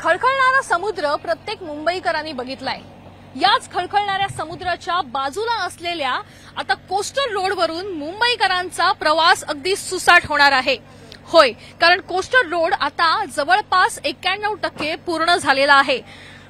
खळखळणारा समुद्र प्रत्येक मुंबईकरांनी बघितलाय। याच खळखळणाऱ्या समुद्राच्या बाजूला असलेल्या आता कोस्टल रोडवरून मुंबईकरांचा प्रवास अगदी सुसाट होणार आहे। होय, कारण कोस्टल रोड आता जवळपास 91% पूर्ण झालेला आहे।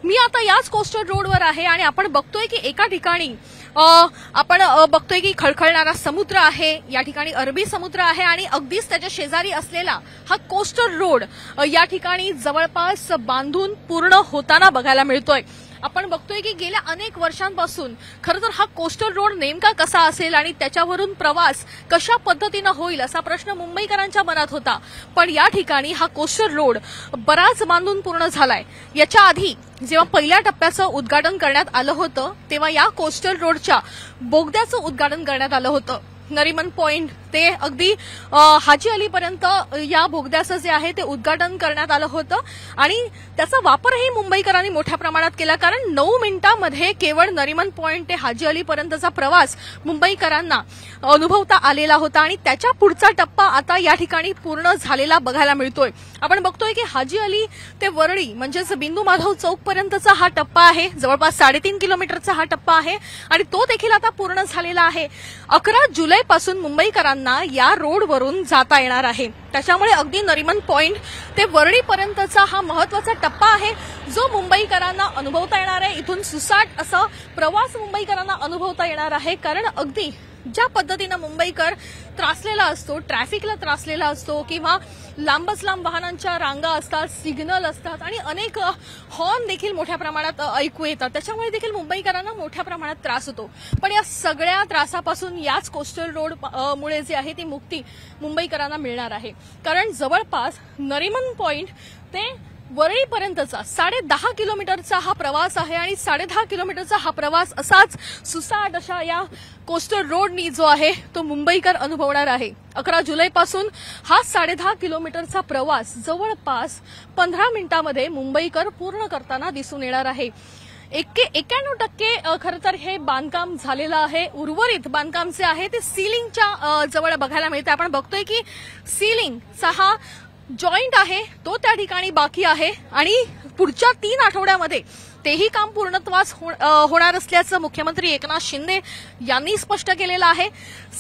मी आता याच कोस्टल रोडवर आहे आणि आपण बघतोय की एका ठिकाणी आपण बघतोय की खळखळणारा समुद्र आहे, या ठिकाणी अरबी समुद्र आहे आणि अगदीच त्याच्या शेजारी असलेला हा कोस्टल रोड या ठिकाणी जवळपास बांधून पूर्ण होताना बघायला मिळतोय। आपण बघतोय की गेल्या अनेक वर्षांपासून खरं तर हा कोस्टल रोड नेमका कसा असेल आणि त्याच्यावरून प्रवास कशा पद्धतीने होईल असा प्रश्न मुंबईकरांच्या मनात होता। पण या ठिकाणी हा कोस्टल रोड बराच बांधून पूर्ण झालाय। याच्या आधी जेव्हा पहिल्या टप्प्याचं उद्घाटन करण्यात आलं होतं तेव्हा या कोस्टल रोडच्या बोगद्याचं उद्घाटन करण्यात आलं होतं। नरीमन पॉइंट ते अगदी हाजी अली पर्यंत या बोगद्याचं जे आहे ते उद्घाटन करण्यात आलं होतं आणि त्याचा वापरही मुंबईकरांनी मोठ्या प्रमाणात केला, कारण 9 मिनिटांमध्ये केवळ नरीमन पॉइंट ते हाजी अली पर्यंतचा प्रवास मुंबईकरांना अनुभवता आलेला होता आणि त्याच्या पुढचा टप्पा आता या ठिकाणी पूर्ण झालेला बघायला मिळतोय। आपण बघतोय की हाजी अली ते वरळी म्हणजेच बिंदू माधव चौक पर्यंतचा हा टप्पा आहे, जवळपास 3.5 किलोमीटरचा हा टप्पा आहे आणि तो देखील आता पूर्ण झालेला आहे। 11 जुलैपासून मुंबईकरांना या रोडवरून जाता येणार आहे। त्याच्यामुळे अगदी नरीमन पॉइंट ते वरळी पर्यंतचा हा महत्त्वाचा टप्पा आहे जो मुंबईकरांना अनुभवता येणार आहे। इथून सुसाट असा प्रवास मुंबईकरांना अनुभवता येणार आहे, कारण अगदी ज्या पद्धतीने मुंबईकर त्रासलेला असतो, ट्रॅफिकला त्रासलेला असतो किंवा लांबच लांब वाहनांच्या रांगा असतात, सिग्नल असतात आणि अनेक हॉर्न देखील मोठ्या प्रमाणात ऐकू येतात, त्याच्यामुळे देखील मुंबईकरांना मोठ्या प्रमाणात त्रास होतो। पण या सगळ्या त्रासापासून याच कोस्टल रोड मुळे जे आहे ती मुक्ती मुंबईकरांना मिळणार आहे, कारण जवळपास नरीमन पॉइंट ते वरळीपर्यंतचा 10.5 किलोमीटरचा हा प्रवास आहे आणि 10.5 किलोमीटरचा हा प्रवास असाच सुसाट अशा या कोस्टल रोडनी जो आहे तो मुंबईकर अनुभवणार आहे। 11 जुलैपासून हा 10.5 किलोमीटरचा प्रवास जवळपास 15 मिनिटांमध्ये मुंबईकर पूर्ण करताना दिसून येणार आहे। 91% खरं तर हे बांधकाम झालेलं आहे। उर्वरित बांधकाम जे आहे ते सीलिंगच्या जवळ बघायला मिळते। आपण बघतोय की सीलिंगचा हा जॉइंट आहे तो त्या ठिकाणी बाकी आहे आणि पुढच्या 3 आठवड्यामध्ये तेही काम पूर्णत्वास होणार असल्याचं मुख्यमंत्री एकनाथ शिंदे यांनी स्पष्ट केलेलं आहे।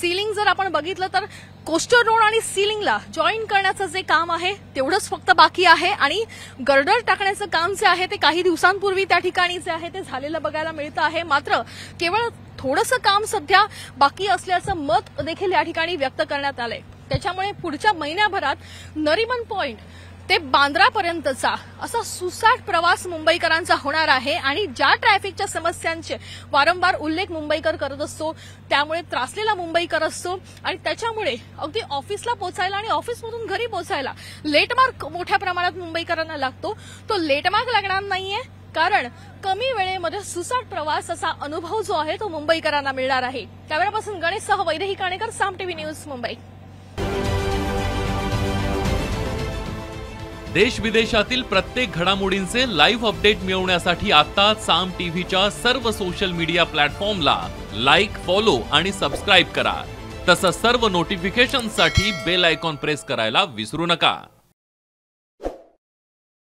सीलिंग जर आपण बघितलं तर कोस्टल रोड आणि सीलिंगला जॉईन करण्याचं जे काम आहे तेवढंच फक्त बाकी आहे आणि गर्डर टाकण्याचं काम जे आहे ते काही दिवसांपूर्वी त्या ठिकाणी जे आहे ते झालेलं बघायला मिळतं आहे। मात्र केवळ थोडंसं काम सध्या बाकी असल्याचं मत देखील या ठिकाणी व्यक्त करण्यात आलंय। त्याच्यामुळे पुढच्या महिन्याभरात नरीमन पॉइंट ते बांद्रापर्यंतचा असा सुसाट प्रवास मुंबईकरांचा होणार आहे आणि ज्या ट्रॅफिकच्या समस्यांचे वारंवार उल्लेख मुंबईकर करत असतो त्यामुळे त्रासलेला मुंबईकर असतो आणि त्याच्यामुळे अगदी ऑफिसला पोहोचायला आणि ऑफिसमधून घरी पोहोचायला लेटमार्क मोठ्या प्रमाणात मुंबईकरांना लागतो। तो लेटमार्क लागणार नाहीये, कारण कमी वेळेमध्ये सुसाट प्रवास असा अनुभव जो आहे तो मुंबईकरांना मिळणार आहे। कॅमेरापासून गणेशसह वैदेही काणेकर, साम टीव्ही न्यूज, मुंबई। देश विदेशातील प्रत्येक घडामोडींचे लाईव्ह अपडेट मिळवण्यासाठी आता साम टीव्हीच्या सर्व सोशल मीडिया प्लॅटफॉर्मला लाईक, फॉलो आणि सबस्क्राईब करा। तसंच सर्व नोटिफिकेशनसाठी बेल आयकॉन प्रेस करायला विसरू नका।